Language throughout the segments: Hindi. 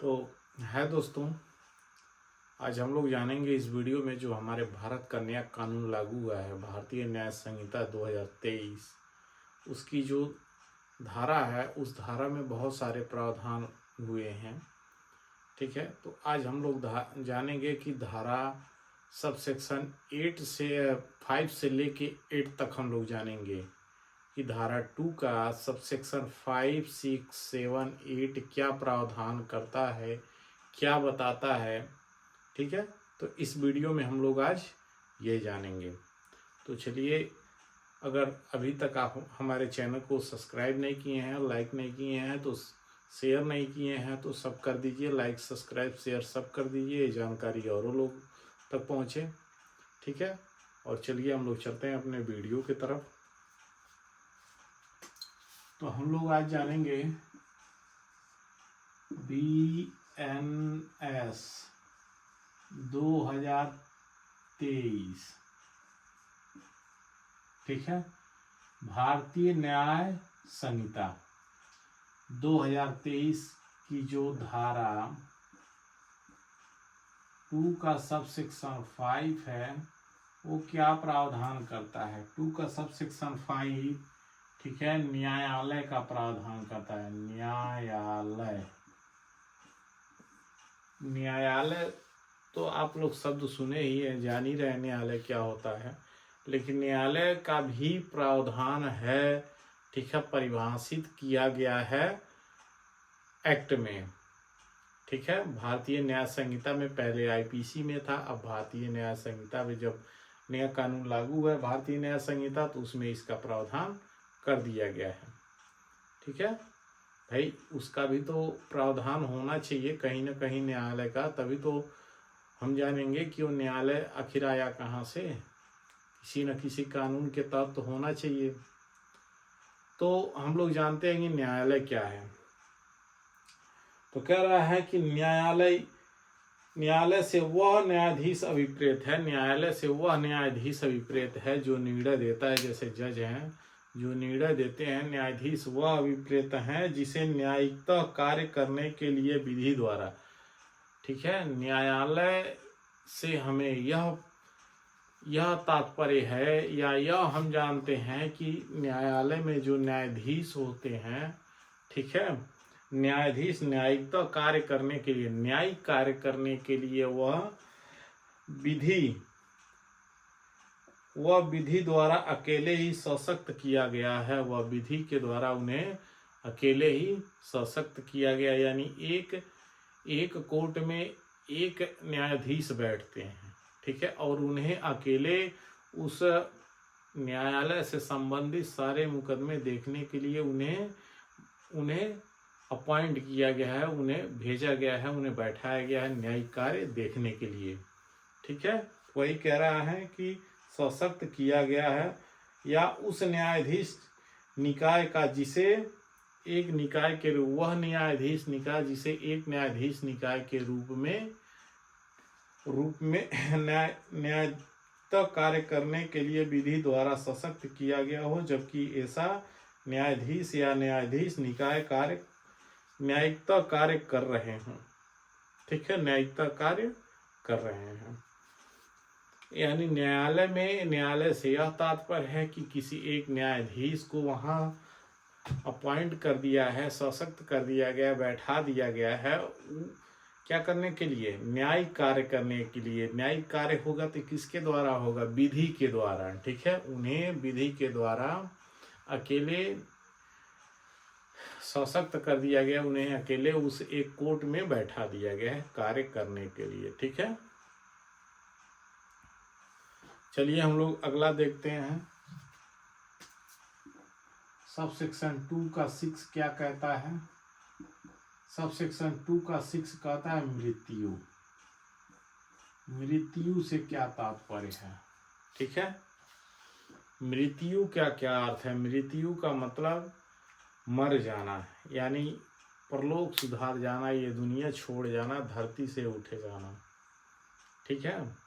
तो है दोस्तों, आज हम लोग जानेंगे इस वीडियो में जो हमारे भारत का नया कानून लागू हुआ है, भारतीय न्याय संहिता 2023, उसकी जो धारा है उस धारा में बहुत सारे प्रावधान हुए हैं। ठीक है, तो आज हम लोग जानेंगे कि धारा सब सेक्शन 5 से लेके 8 तक हम लोग जानेंगे कि धारा 2 का सब सेक्शन 5, 6, 7, 8 क्या प्रावधान करता है, क्या बताता है। ठीक है, तो इस वीडियो में हम लोग आज ये जानेंगे। तो चलिए, अगर अभी तक आप हमारे चैनल को सब्सक्राइब नहीं किए हैं, लाइक नहीं किए हैं, तो शेयर नहीं किए हैं तो सब कर दीजिए। लाइक, सब्सक्राइब, शेयर सब कर दीजिए, ये जानकारी और लोग तक पहुँचे। ठीक है, और चलिए हम लोग चलते हैं अपने वीडियो की तरफ। तो हम लोग आज जानेंगे BNS 2023। ठीक है, भारतीय न्याय संहिता 2023 की जो धारा 2 का सब सेक्शन 5 है वो क्या प्रावधान करता है। 2 का सब सेक्शन 5, ठीक है, न्यायालय का प्रावधान करता है। न्यायालय तो आप लोग शब्द सुने ही है, जान ही रहे न्यायालय क्या होता है, लेकिन न्यायालय का भी प्रावधान है। ठीक है, परिभाषित किया गया है एक्ट में। ठीक है, भारतीय न्याय संहिता में, पहले आईपीसी में था, अब भारतीय न्याय संहिता में जब नया कानून लागू है भारतीय न्याय संहिता, तो उसमें इसका प्रावधान कर दिया गया है। ठीक है भाई, उसका भी तो प्रावधान होना चाहिए कहीं ना कहीं न्यायालय का, तभी तो हम जानेंगे कि वो न्यायालय आखिर आया कहाँ से। किसी न किसी कानून के तहत तो होना चाहिए। तो हम लोग जानते हैं कि न्यायालय क्या है। तो कह रहा है कि न्यायालय से वह न्यायाधीश अभिप्रेत है, न्यायालय से वह न्यायाधीश अभिप्रेत है जो निर्णय देता है। जैसे जज हैं जो निर्णय देते हैं, न्यायाधीश वह अभिप्रेत हैं जिसे न्यायिकता कार्य करने के लिए विधि द्वारा। ठीक है, न्यायालय से हमें यह तात्पर्य है, या यह हम जानते हैं कि न्यायालय में जो न्यायाधीश होते हैं, ठीक है, न्यायाधीश न्यायिकता कार्य करने के लिए, न्यायिक कार्य करने के लिए वह विधि द्वारा अकेले ही सशक्त किया गया है। वह विधि के द्वारा उन्हें अकेले ही सशक्त किया गया, यानी एक कोर्ट में एक न्यायाधीश बैठते हैं। ठीक है, और उन्हें अकेले उस न्यायालय से संबंधित सारे मुकदमे देखने के लिए उन्हें अपॉइंट किया गया है, उन्हें भेजा गया है, उन्हें बैठाया गया है न्यायिक कार्य देखने के लिए। ठीक है, वही कह रहा है कि सशक्त किया गया है, या उस न्यायाधीश निकाय का जिसे एक निकाय के रूप, वह न्यायाधीश निकाय जिसे एक न्यायाधीश निकाय के रूप में न्यायिकता कार्य करने के लिए विधि द्वारा सशक्त किया गया हो, जबकि ऐसा न्यायाधीश या न्यायाधीश निकाय न्यायिकता कार्य कर रहे हों। ठीक है, न्यायिकता कार्य कर रहे हैं, यानी न्यायालय से यह तात्पर्य है कि किसी एक न्यायाधीश को वहाँ अपॉइंट कर दिया है, सशक्त कर दिया गया, बैठा दिया गया है, क्या करने के लिए, न्यायिक कार्य करने के लिए। न्यायिक कार्य होगा तो किसके द्वारा होगा, विधि के द्वारा। ठीक है, उन्हें विधि के द्वारा अकेले सशक्त कर दिया गया, उन्हें अकेले उस एक कोर्ट में बैठा दिया गया है कार्य करने के लिए। ठीक है, चलिए हम लोग अगला देखते हैं। सब सेक्शन 2 का 6 क्या कहता है। सब सेक्शन 2 का 6 कहता है मृत्यु। मृत्यु से क्या तात्पर्य है। ठीक है, मृत्यु क्या क्या अर्थ है। मृत्यु का मतलब मर जाना, यानी परलोक सुधार जाना, ये दुनिया छोड़ जाना, धरती से उठे जाना। ठीक है,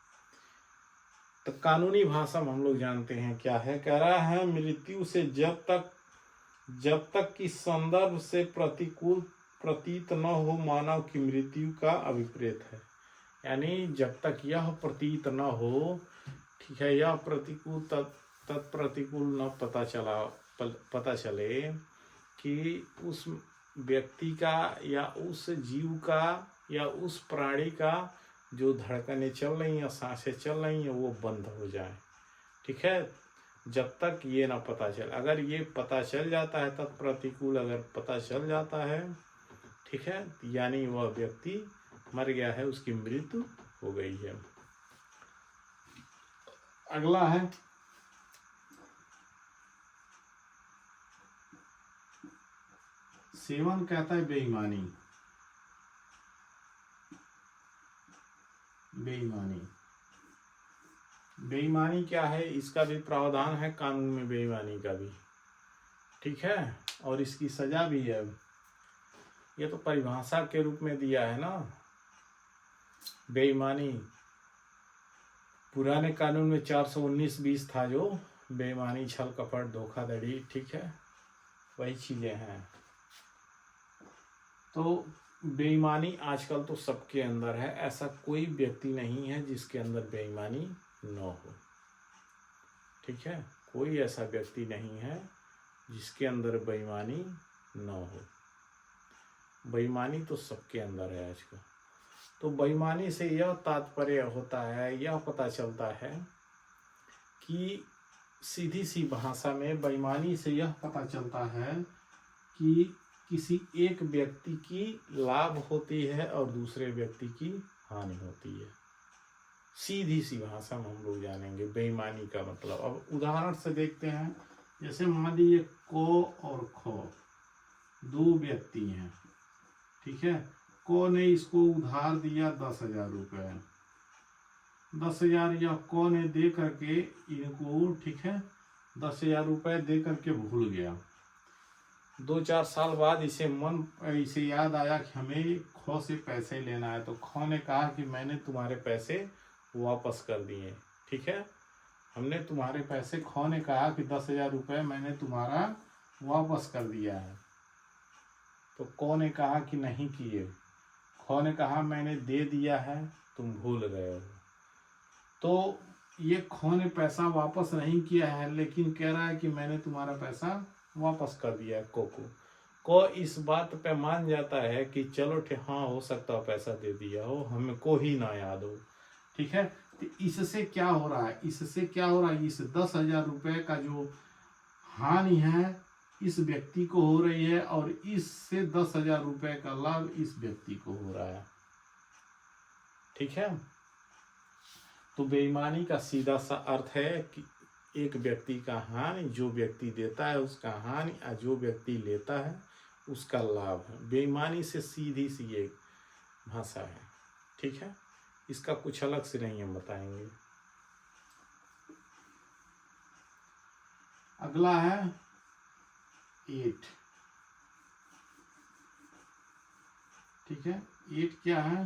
तो कानूनी भाषा में हम लोग जानते हैं क्या है। कह रहा है मृत्यु से जब तक कि संदर्भ से प्रतिकूल प्रतीत न हो मानव की मृत्यु का अभिप्रेत है। यानी जब तक यह प्रतीत न हो, ठीक है, यह प्रतिकूल तत्प्रतिकूल न पता चले कि उस व्यक्ति का या उस जीव का या उस प्राणी का जो धड़कनें चल रही हैं, सांसें चल रही हैं, वो बंद हो जाए। ठीक है, जब तक ये ना पता चले। अगर ये पता चल जाता है, तत्प्रतिकूल अगर पता चल जाता है, ठीक है, यानी वह व्यक्ति मर गया है, उसकी मृत्यु हो गई है। अगला है सेवन, कहता है बेईमानी। बेईमानी, बेईमानी क्या है, इसका भी प्रावधान है कानून में, बेईमानी का भी, ठीक है, और इसकी सजा भी है। ये तो परिभाषा के रूप में दिया है ना, बेईमानी। पुराने कानून में 419(20) था, जो बेईमानी, छल कपट, धोखाधड़ी, ठीक है, वही चीजें हैं। तो बेईमानी आजकल तो सबके अंदर है, ऐसा कोई व्यक्ति नहीं है जिसके अंदर बेईमानी न हो। ठीक है, कोई ऐसा व्यक्ति नहीं है जिसके अंदर बेईमानी न हो। बेईमानी तो सबके अंदर है आजकल। तो बेईमानी से यह तात्पर्य होता है, यह पता चलता है कि सीधी सी भाषा में बेईमानी से यह पता चलता है कि किसी एक व्यक्ति की लाभ होती है और दूसरे व्यक्ति की हानि होती है। सीधी सी भाषा में हम लोग जानेंगे बेईमानी का मतलब। अब उदाहरण से देखते हैं, जैसे मान लीजिए को और खो, दो व्यक्ति हैं, ठीक है। को ने इसको उधार दिया 10,000 रुपये, 10,000 या को ने दे करके इनको, ठीक है, 10,000 रुपये दे करके भूल गया। 2-4 साल बाद इसे याद आया कि हमें खो से पैसे लेना है, तो खो ने कहा कि मैंने तुम्हारे पैसे वापस कर दिए। ठीक है, हमने तुम्हारे पैसे, खो ने कहा कि 10,000 रुपये मैंने तुम्हारा वापस कर दिया है। तो को ने कहा कि नहीं किए। खो ने कहा मैंने दे दिया है, तुम भूल गए हो। तो ये खो ने पैसा वापस नहीं किया है, लेकिन कह रहा है कि मैंने तुम्हारा पैसा वापस कर दिया है को इस बात पे मान जाता है कि चलो हाँ, हो सकता है पैसा दे दिया हो, हमको ही ना याद हो। ठीक है, तो इससे क्या हो रहा है, इस 10,000 रुपये का जो हानि है इस व्यक्ति को हो रही है, और इससे 10,000 रुपये का लाभ इस व्यक्ति को हो रहा है। ठीक है, तो बेईमानी का सीधा सा अर्थ है कि एक व्यक्ति का हानि, जो व्यक्ति देता है उसका हानि, और जो व्यक्ति लेता है उसका लाभ है। बेईमानी से सीधी सी एक भाषा है। ठीक है, इसका कुछ अलग से नहीं हम बताएंगे। अगला है 8। ठीक है, 8 क्या है,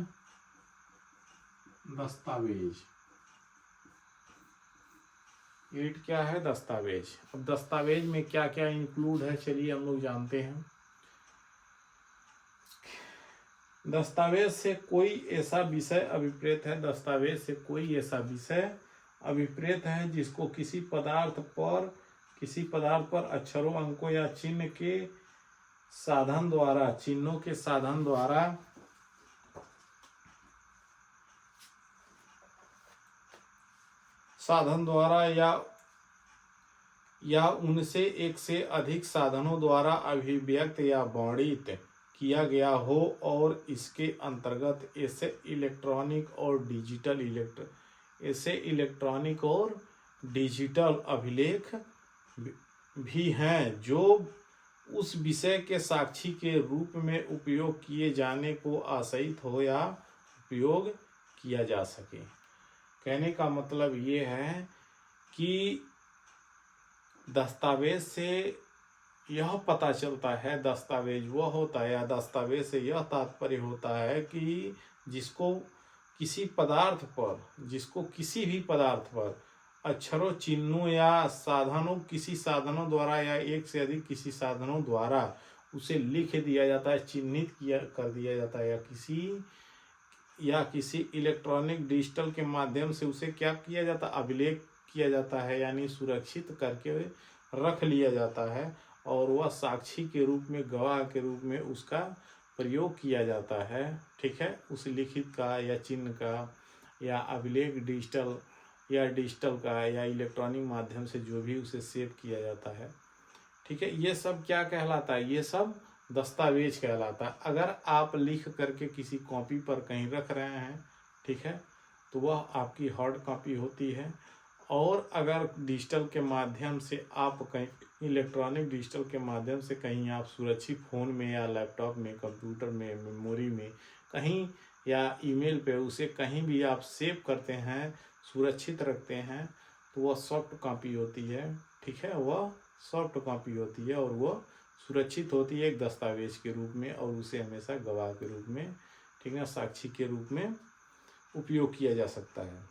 दस्तावेज। 8 क्या है, दस्तावेज। अब दस्तावेज में क्या क्या इंक्लूड है, चलिए हम लोग जानते हैं। दस्तावेज से कोई ऐसा विषय अभिप्रेत है, दस्तावेज से कोई ऐसा विषय अभिप्रेत है जिसको किसी पदार्थ पर अक्षरों, अंकों या चिन्हों के साधन द्वारा या उनसे एक से अधिक साधनों द्वारा अभिव्यक्त या वर्णित किया गया हो, और इसके अंतर्गत ऐसे इलेक्ट्रॉनिक और डिजिटल अभिलेख भी हैं जो उस विषय के साक्षी के रूप में उपयोग किए जाने को आशयित हो या उपयोग किया जा सके। कहने का मतलब ये है कि दस्तावेज से यह पता चलता है, दस्तावेज वह होता है, या दस्तावेज से यह तात्पर्य होता है कि जिसको किसी भी पदार्थ पर अक्षरों, चिन्हों या किसी साधनों द्वारा या एक से अधिक किसी साधनों द्वारा उसे लिख दिया जाता है, चिन्हित कर दिया जाता है, या किसी इलेक्ट्रॉनिक डिजिटल के माध्यम से उसे क्या किया जाता है, अभिलेख किया जाता है, यानी सुरक्षित करके रख लिया जाता है, और वह साक्षी के रूप में, गवाह के रूप में उसका प्रयोग किया जाता है। ठीक है, उस लिखित का या चिन्ह का या अभिलेख डिजिटल का या इलेक्ट्रॉनिक माध्यम से जो भी उसे सेव किया जाता है। ठीक है, ये सब क्या कहलाता है, ये सब दस्तावेज कहलाता है। अगर आप लिख करके किसी कॉपी पर कहीं रख रहे हैं, ठीक है, तो वह आपकी हार्ड कॉपी होती है। और अगर डिजिटल के माध्यम से आप कहीं, इलेक्ट्रॉनिक डिजिटल के माध्यम से कहीं आप सुरक्षित फ़ोन में या लैपटॉप में, कंप्यूटर में, मेमोरी में कहीं या ईमेल पे उसे कहीं भी आप सेव करते हैं, सुरक्षित रखते हैं, तो वह सॉफ्ट कॉपी होती है। ठीक है, वह सॉफ्ट कॉपी होती है और वह सुरक्षित होती है एक दस्तावेज के रूप में, और उसे हमेशा गवाह के रूप में, ठीक है, साक्षी के रूप में उपयोग किया जा सकता है।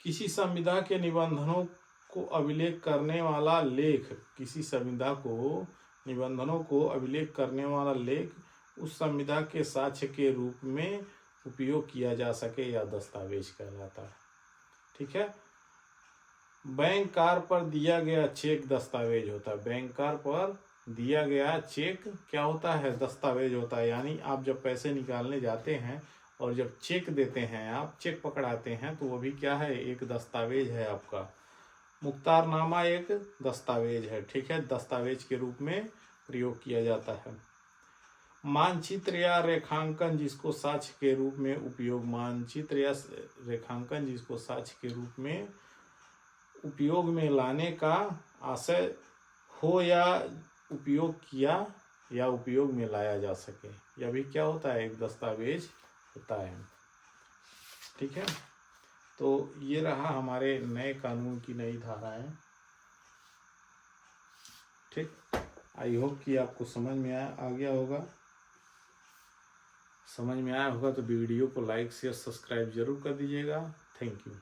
किसी संविदा के निबंधनों को अभिलेख करने वाला लेख, किसी संविदा को निबंधनों को अभिलेख करने वाला लेख उस संविदा के साक्ष्य के रूप में उपयोग किया जा सके या दस्तावेज कहलाता है। ठीक है, बैंक कार्ड पर दिया गया चेक दस्तावेज होता है। बैंक कार्ड पर दिया गया चेक क्या होता है, दस्तावेज होता है। यानी आप जब पैसे निकालने जाते हैं और जब चेक देते हैं, आप चेक पकड़ाते हैं, तो वो भी क्या है, एक दस्तावेज है आपका। मुख्तारनामा एक दस्तावेज है। ठीक है, दस्तावेज के रूप में प्रयोग किया जाता है। मानचित्र या रेखांकन जिसको साक्ष्य के रूप में उपयोग, मानचित्र या रेखांकन जिसको साक्ष्य के रूप में उपयोग में लाने का आशय हो या उपयोग किया या उपयोग में लाया जा सके, यह भी क्या होता है, एक दस्तावेज होता है। ठीक है, तो ये रहा हमारे नए कानून की नई धाराएं। ठीक, आई होप कि आपको समझ में आ गया होगा। समझ में आया होगा तो वीडियो को लाइक शेयर सब्सक्राइब जरूर कर दीजिएगा। Thank you.